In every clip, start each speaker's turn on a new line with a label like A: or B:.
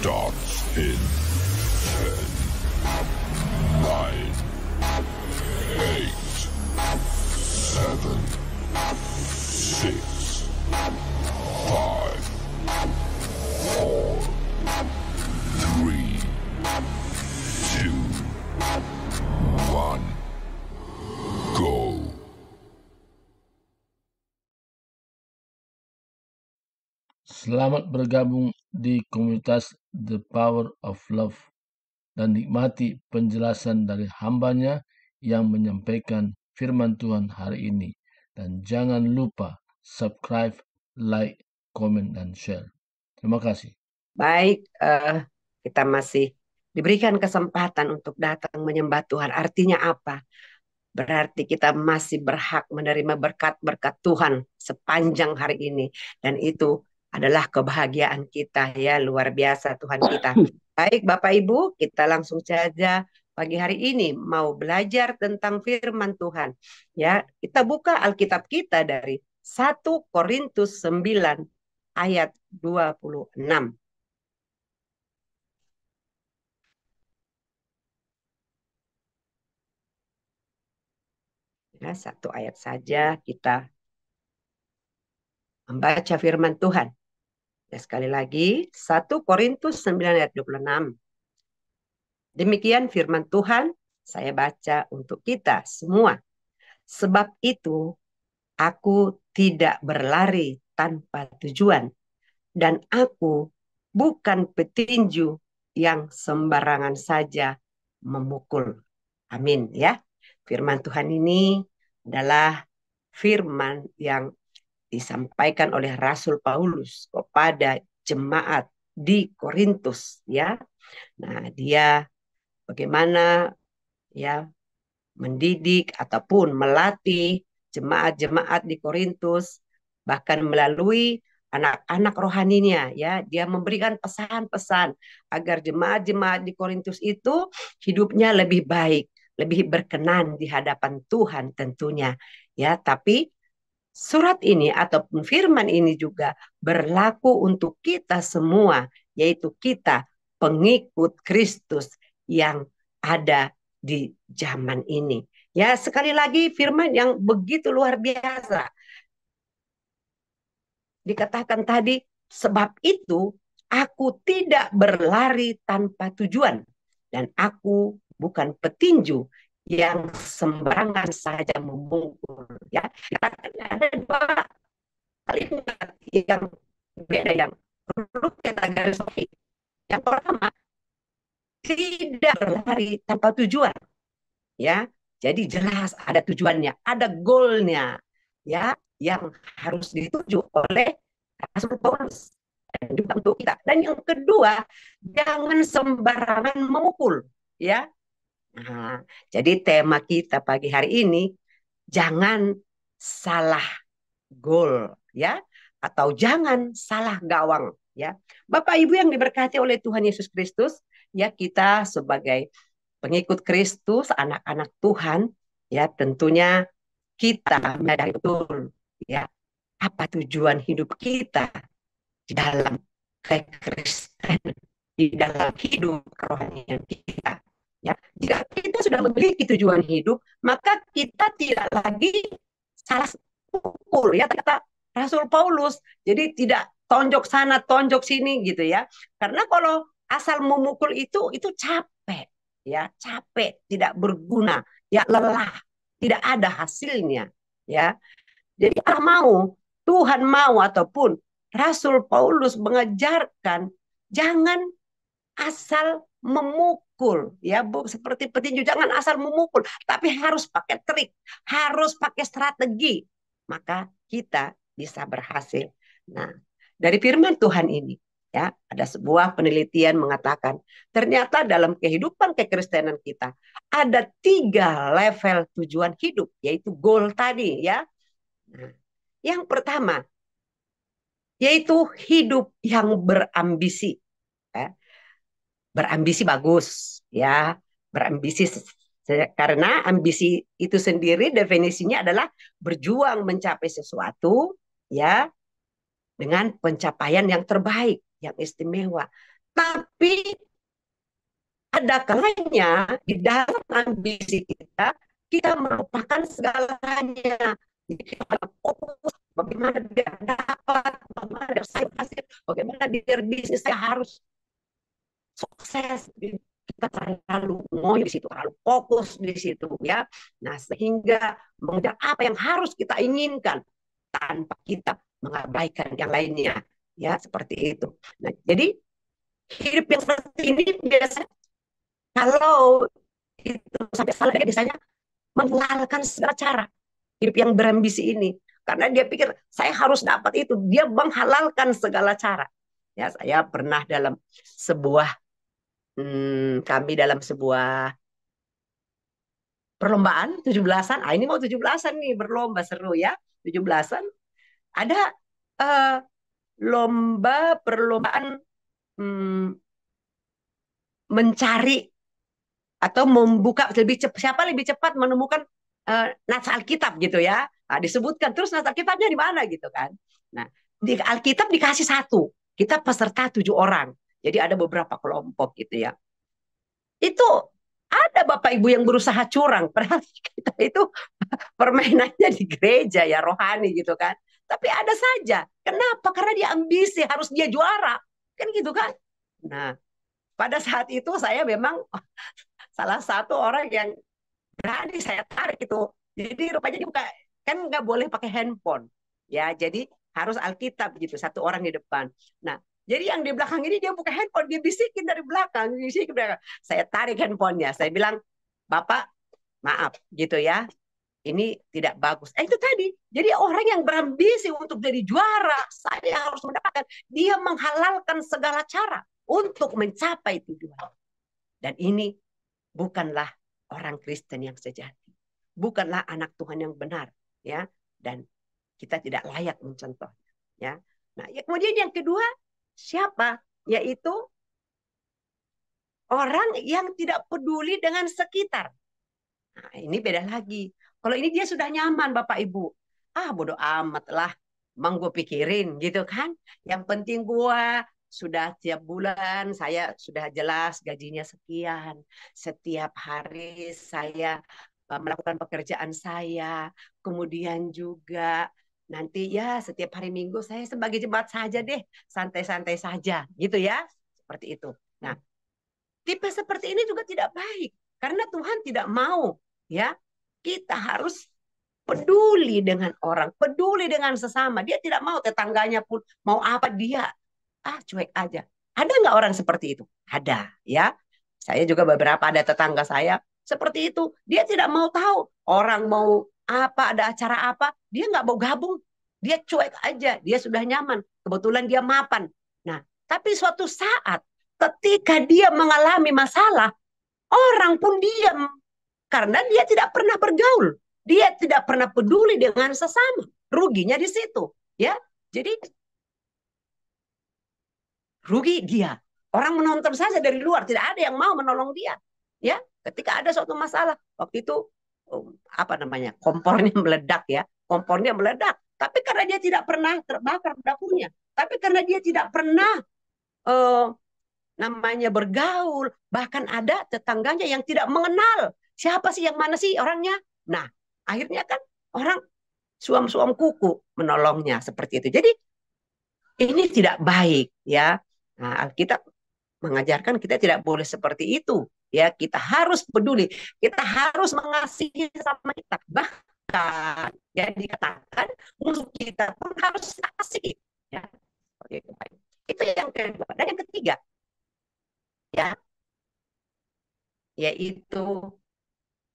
A: starts in 10, 9, 8, 7, 6, 5, 4, 3, 2, 1, go.
B: Selamat bergabung di komunitas The Power of Love dan nikmati penjelasan dari hambanya yang menyampaikan firman Tuhan hari ini. Dan jangan lupa subscribe, like, komen, dan share. Terima kasih.
C: Baik, kita masih diberikan kesempatan untuk datang menyembah Tuhan. Artinya apa? Berarti kita masih berhak menerima berkat-berkat Tuhan sepanjang hari ini. Dan itu adalah kebahagiaan kita ya, luar biasa Tuhan kita. Baik Bapak Ibu, kita langsung saja pagi hari ini mau belajar tentang firman Tuhan. Ya, kita buka Alkitab kita dari 1 Korintus 9 ayat 26. Ya, satu ayat saja kita membaca firman Tuhan. Ya, sekali lagi, 1 Korintus 9 ayat 26. Demikian firman Tuhan, saya baca untuk kita semua. Sebab itu, aku tidak berlari tanpa tujuan, dan aku bukan petinju yang sembarangan saja memukul. Amin ya. Firman Tuhan ini adalah firman yang disampaikan oleh Rasul Paulus kepada jemaat di Korintus ya. Nah, dia bagaimana ya mendidik ataupun melatih jemaat-jemaat di Korintus, bahkan melalui anak-anak rohaninya ya, dia memberikan pesan-pesan agar jemaat-jemaat di Korintus itu hidupnya lebih baik, lebih berkenan di hadapan Tuhan tentunya ya. Tapi surat ini ataupun firman ini juga berlaku untuk kita semua, yaitu kita pengikut Kristus yang ada di zaman ini. Ya, sekali lagi firman yang begitu luar biasa. Dikatakan tadi, sebab itu aku tidak berlari tanpa tujuan dan aku bukan petinju yang sembarangan saja memukul ya. Ada dua kalimat yang beda yang perlu kita garis bawahi. Yang pertama, tidak berlari tanpa tujuan ya. Jadi jelas ada tujuannya, ada goalnya ya, yang harus dituju oleh Rasul Paulus dan juga untuk kita. Dan yang kedua, jangan sembarangan memukul ya. Nah, jadi tema kita pagi hari ini, jangan salah gol ya, atau jangan salah gawang ya. Bapak Ibu yang diberkati oleh Tuhan Yesus Kristus, ya kita sebagai pengikut Kristus, anak-anak Tuhan, ya tentunya kita menyadari betul ya apa tujuan hidup kita di dalam kekristenan, di dalam hidup kerohanian kita. Ya, jika kita sudah memiliki tujuan hidup, maka kita tidak lagi salah pukul ya, kata Rasul Paulus. Jadi tidak tonjok sana, tonjok sini gitu ya. Karena kalau asal memukul itu capek ya, capek, tidak berguna, ya lelah, tidak ada hasilnya ya. Jadi Tuhan mau ataupun Rasul Paulus mengajarkan jangan asal memukul ya, Bu, seperti petinju, jangan asal memukul, tapi harus pakai trik, harus pakai strategi, maka kita bisa berhasil. Nah, dari firman Tuhan ini ya, ada sebuah penelitian mengatakan ternyata dalam kehidupan kekristenan kita ada 3 level tujuan hidup, yaitu goal tadi ya. Nah, yang pertama yaitu hidup yang berambisi ya. Berambisi bagus ya, berambisi karena ambisi itu sendiri definisinya adalah berjuang mencapai sesuatu ya dengan pencapaian yang terbaik, yang istimewa. Tapi ada kalanya di dalam ambisi kita melupakan segalanya. Jadi kita fokus bagaimana biar dapat, bagaimana biar saya berhasil, bagaimana biar bisnis saya harus sukses. Kita terlalu ngoyo di situ, terlalu fokus di situ ya. Nah, sehingga mengejar apa yang harus kita inginkan tanpa kita mengabaikan yang lainnya. Ya, seperti itu. Nah, jadi hidup yang seperti ini biasanya kalau itu sampai salah dia biasanya menghalalkan segala cara hidup yang berambisi ini karena dia pikir saya harus dapat itu, dia menghalalkan segala cara. Ya, saya pernah dalam sebuah kami dalam sebuah perlombaan 17-an. Ini mau 17-an nih berlomba seru ya. 17-an ada perlombaan mencari atau membuka siapa lebih cepat menemukan nats Alkitab gitu ya. Nah, disebutkan terus nats Alkitabnya di mana gitu kan. Nah, di Alkitab dikasih satu. Kita peserta 7 orang. Jadi ada beberapa kelompok gitu ya. Itu ada Bapak Ibu yang berusaha curang. Padahal kita itu permainannya di gereja ya, rohani gitu kan. Tapi ada saja. Kenapa? Karena dia ambisi, harus dia juara. Kan gitu kan. Nah, pada saat itu saya memang salah satu orang yang berani saya tarik itu. Jadi rupanya dia kan nggak boleh pakai handphone. Ya, jadi harus Alkitab gitu, satu orang di depan. Nah, jadi yang di belakang ini dia buka handphone, dia bisikin dari belakang, bisikin dari belakang. Saya tarik handphonenya, saya bilang, Bapak, maaf gitu ya, ini tidak bagus. Itu tadi, jadi orang yang berambisi untuk jadi juara, saya harus mendapatkan, dia menghalalkan segala cara untuk mencapai tujuan. Dan ini bukanlah orang Kristen yang sejati, bukanlah anak Tuhan yang benar, ya. Dan kita tidak layak mencontohnya, ya. Nah, kemudian yang kedua siapa? Yaitu orang yang tidak peduli dengan sekitar. Nah, ini beda lagi. Kalau ini dia sudah nyaman, Bapak Ibu. Bodo amat lah. Emang gue pikirin gitu kan. Yang penting gue sudah tiap bulan saya sudah jelas gajinya sekian. Setiap hari saya melakukan pekerjaan saya. Kemudian juga nanti ya setiap hari Minggu saya sebagai jemaat saja deh. Santai-santai saja gitu ya. Seperti itu. Nah, tipe seperti ini juga tidak baik. Karena Tuhan tidak mau ya kita harus peduli dengan orang, peduli dengan sesama. Dia tidak mau tetangganya pun mau apa dia cuek aja. Ada nggak orang seperti itu? Ada ya. Saya juga beberapa ada tetangga saya seperti itu. Dia tidak mau tahu orang mau apa, ada acara apa, dia nggak mau gabung. Dia cuek aja, dia sudah nyaman. Kebetulan dia mapan. Nah, tapi suatu saat ketika dia mengalami masalah, orang pun diam karena dia tidak pernah bergaul. Dia tidak pernah peduli dengan sesama. Ruginya di situ, ya. Jadi rugi dia. Orang menonton saja dari luar, tidak ada yang mau menolong dia. Ya, ketika ada suatu masalah, waktu itu kompornya meledak ya. Kompornya meledak. Tapi karena dia tidak pernah terbakar dapurnya. Tapi karena dia tidak pernah namanya bergaul, bahkan ada tetangganya yang tidak mengenal siapa sih yang mana sih orangnya. Nah, akhirnya kan orang suam-suam kuku menolongnya seperti itu. Jadi ini tidak baik ya. Nah, Alkitab mengajarkan kita tidak boleh seperti itu ya. Kita harus peduli, kita harus mengasihi sama kita. Bahkan ya dikatakan musuh kita pun harus kasih ya. Itu yang kedua. Dan yang ketiga ya, yaitu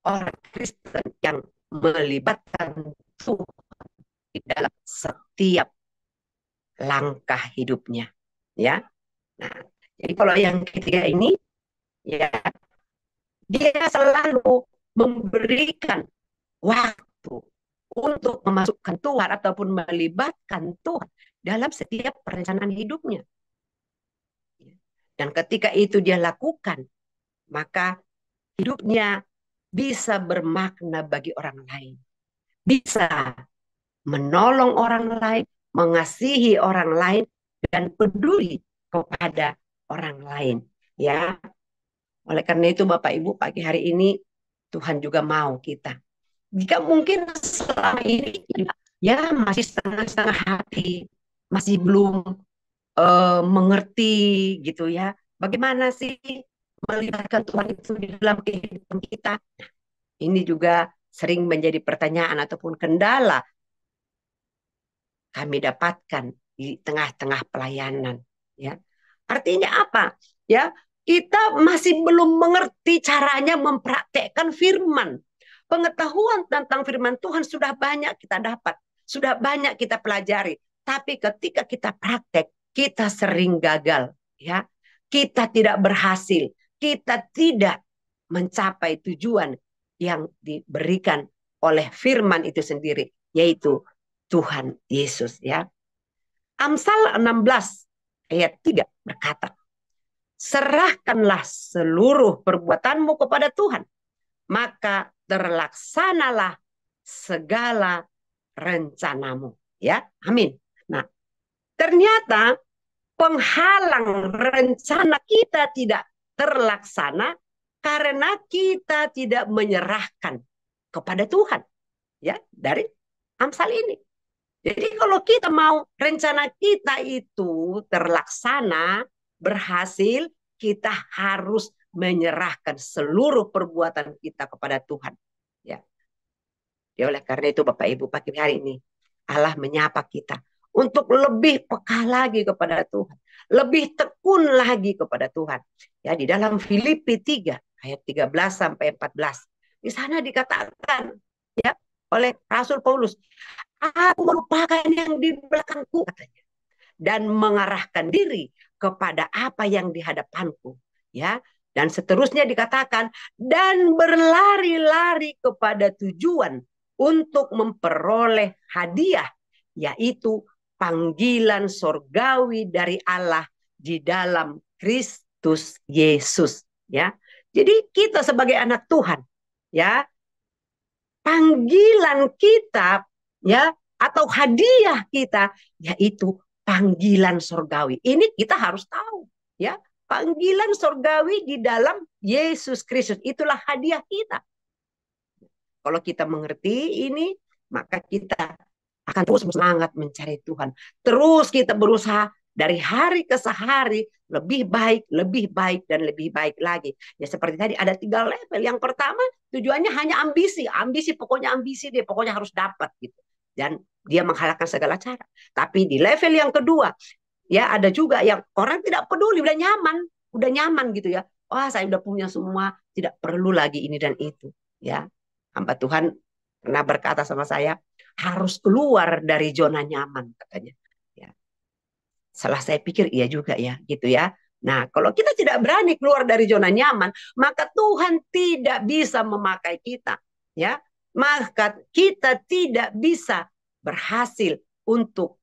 C: orang Kristen yang melibatkan Tuhan di dalam setiap langkah hidupnya, ya. Nah, jadi kalau yang ketiga ini, ya, dia selalu memberikan waktu untuk memasukkan Tuhan ataupun melibatkan Tuhan dalam setiap perencanaan hidupnya. Dan ketika itu dia lakukan, maka hidupnya bisa bermakna bagi orang lain. Bisa menolong orang lain, mengasihi orang lain, dan peduli kepada orang lain. Ya, oleh karena itu Bapak Ibu pagi hari ini Tuhan juga mau kita. Jika mungkin selama ini ya masih setengah-setengah hati, masih belum mengerti gitu ya. Bagaimana sih melibatkan Tuhan itu di dalam kehidupan kita? Ini juga sering menjadi pertanyaan ataupun kendala kami dapatkan di tengah-tengah pelayanan. Ya, artinya apa? Ya, kita masih belum mengerti caranya mempraktekkan firman. Pengetahuan tentang firman Tuhan sudah banyak kita dapat, sudah banyak kita pelajari. Tapi ketika kita praktek, kita sering gagal. Ya, kita tidak berhasil, kita tidak mencapai tujuan yang diberikan oleh firman itu sendiri, yaitu Tuhan Yesus. Ya, Amsal 16 ayat 3 berkata, serahkanlah seluruh perbuatanmu kepada Tuhan, maka terlaksanalah segala rencanamu. Ya, amin. Nah, ternyata penghalang rencana kita tidak terlaksana karena kita tidak menyerahkan kepada Tuhan. Ya, dari Amsal ini. Jadi kalau kita mau rencana kita itu terlaksana, berhasil, kita harus menyerahkan seluruh perbuatan kita kepada Tuhan. Ya. Oleh karena itu Bapak Ibu pagi hari ini Allah menyapa kita untuk lebih peka lagi kepada Tuhan, lebih tekun lagi kepada Tuhan. Ya, di dalam Filipi 3 ayat 13 sampai 14. Di sana dikatakan ya oleh Rasul Paulus, aku melupakan yang di belakangku katanya dan mengarahkan diri kepada apa yang di hadapanku. Ya, dan seterusnya dikatakan dan berlari-lari kepada tujuan untuk memperoleh hadiah, yaitu panggilan sorgawi dari Allah di dalam Kristus Yesus. Ya, jadi kita sebagai anak Tuhan, ya, panggilan kita, ya, atau hadiah kita, yaitu panggilan sorgawi. Ini kita harus tahu, ya, panggilan sorgawi di dalam Yesus Kristus. Itulah hadiah kita. Kalau kita mengerti ini, maka kita akan terus semangat mencari Tuhan. Terus kita berusaha dari hari ke hari lebih baik, dan lebih baik lagi. Ya seperti tadi ada 3 level. Yang pertama tujuannya hanya ambisi, pokoknya ambisi dia pokoknya harus dapat gitu. Dan dia menghalalkan segala cara. Tapi di level yang kedua, ya ada juga yang orang tidak peduli, udah nyaman gitu ya. Wah, saya udah punya semua, tidak perlu lagi ini dan itu, ya. Hamba Tuhan pernah berkata sama saya, harus keluar dari zona nyaman katanya. Ya. Setelah saya pikir iya juga ya, gitu ya. Nah, kalau kita tidak berani keluar dari zona nyaman, maka Tuhan tidak bisa memakai kita, ya. Maka kita tidak bisa berhasil untuk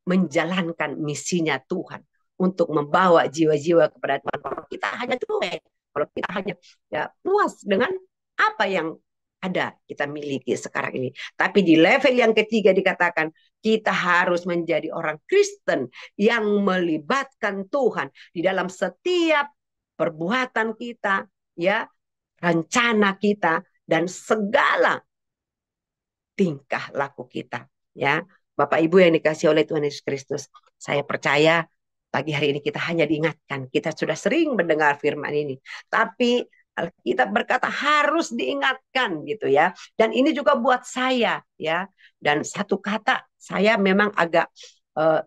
C: menjalankan misinya Tuhan, untuk membawa jiwa-jiwa kepada Tuhan. Kalau kita hanya cuek, kalau kita hanya ya puas dengan apa yang ada kita miliki sekarang ini. Tapi di level yang ketiga dikatakan kita harus menjadi orang Kristen yang melibatkan Tuhan di dalam setiap perbuatan kita, ya, rencana kita dan segala tingkah laku kita, ya. Bapak Ibu yang dikasih oleh Tuhan Yesus Kristus, saya percaya pagi hari ini kita hanya diingatkan, kita sudah sering mendengar firman ini, tapi kita berkata harus diingatkan gitu ya. Dan ini juga buat saya ya. Dan satu kata saya memang agak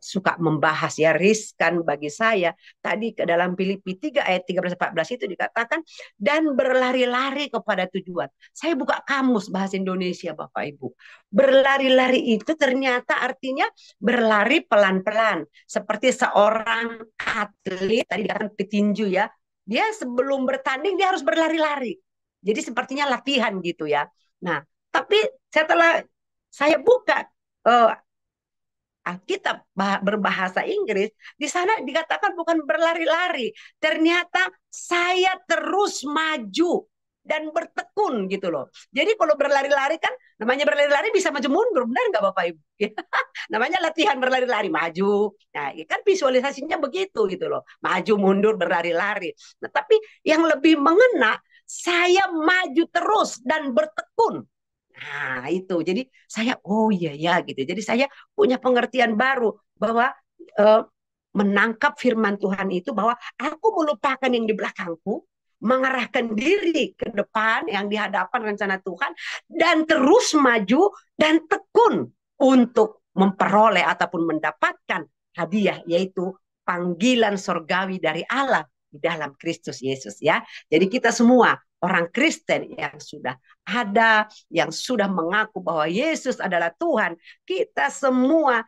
C: suka membahas ya, riskan bagi saya. Tadi ke dalam Filipi 3 ayat 13-14 itu dikatakan dan berlari-lari kepada tujuan. Saya buka kamus bahasa Indonesia Bapak Ibu. Berlari-lari itu ternyata artinya berlari pelan-pelan. Seperti seorang atlet, tadi dikatakan petinju ya. Dia sebelum bertanding dia harus berlari-lari. Jadi sepertinya latihan gitu ya. Nah, tapi setelah saya buka Alkitab berbahasa Inggris, di sana dikatakan bukan berlari-lari. Ternyata saya terus maju. dan bertekun gitu loh. Jadi kalau berlari-lari kan, namanya berlari-lari bisa maju mundur, benar nggak Bapak Ibu? Namanya latihan berlari-lari, maju. Nah, kan visualisasinya begitu gitu loh. Maju mundur berlari-lari. Nah, tapi yang lebih mengena, saya maju terus dan bertekun. Nah, itu. Jadi saya, oh iya ya gitu. Jadi saya punya pengertian baru bahwa eh, menangkap firman Tuhan itu bahwa aku melupakan yang di belakangku, mengarahkan diri ke depan yang di hadapan rencana Tuhan, dan terus maju dan tekun untuk memperoleh ataupun mendapatkan hadiah, yaitu panggilan sorgawi dari Allah di dalam Kristus Yesus ya. Jadi kita semua orang Kristen yang sudah ada, yang sudah mengaku bahwa Yesus adalah Tuhan, kita semua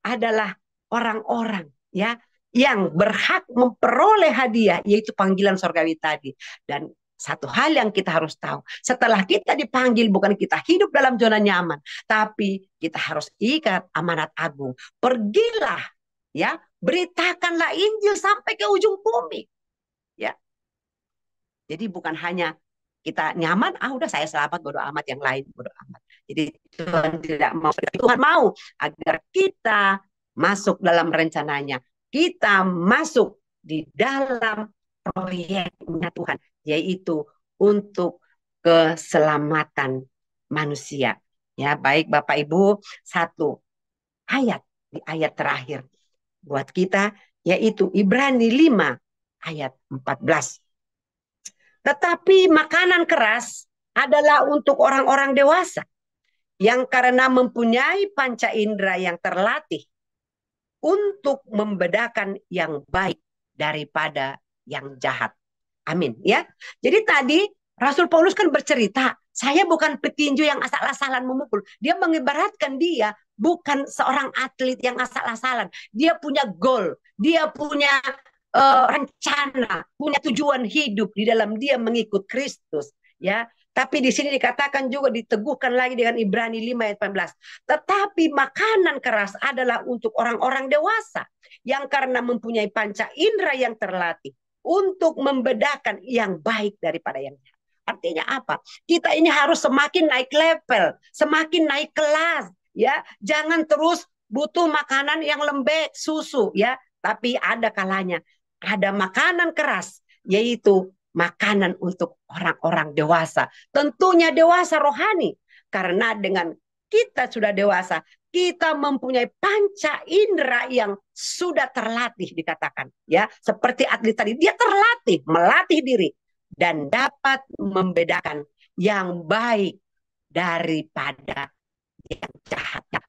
C: adalah orang-orang ya yang berhak memperoleh hadiah, yaitu panggilan sorgawi tadi. Dan satu hal yang kita harus tahu, setelah kita dipanggil, bukan kita hidup dalam zona nyaman, tapi kita harus ikat amanat agung. Pergilah, ya, beritakanlah Injil sampai ke ujung bumi, ya. Jadi bukan hanya kita nyaman, udah saya selamat, bodo amat, yang lain bodo amat. Jadi Tuhan tidak mau, Tuhan mau agar kita masuk dalam rencananya. Kita masuk di dalam proyeknya Tuhan, yaitu untuk keselamatan manusia. Ya, baik Bapak Ibu, satu ayat di ayat terakhir buat kita, yaitu Ibrani 5 ayat 14. Tetapi makanan keras adalah untuk orang-orang dewasa yang karena mempunyai panca indera yang terlatih untuk membedakan yang baik daripada yang jahat. Amin ya. Jadi tadi Rasul Paulus kan bercerita, saya bukan petinju yang asal-asalan memukul. Dia mengibaratkan dia bukan seorang atlet yang asal-asalan. Dia punya goal, dia punya rencana, punya tujuan hidup di dalam dia mengikut Kristus ya. Tapi di sini dikatakan juga, diteguhkan lagi dengan Ibrani 5 ayat 18. Tetapi makanan keras adalah untuk orang-orang dewasa yang karena mempunyai panca indera yang terlatih untuk membedakan yang baik daripada yang jahat. Artinya apa? Kita ini harus semakin naik level, semakin naik kelas, ya. Jangan terus butuh makanan yang lembek, susu, ya. Tapi ada kalanya ada makanan keras, yaitu makanan untuk orang-orang dewasa. Tentunya dewasa rohani. Karena dengan kita sudah dewasa, kita mempunyai panca indera yang sudah terlatih, dikatakan. Ya, seperti atlet tadi, dia terlatih, melatih diri. Dan dapat membedakan yang baik daripada yang jahat.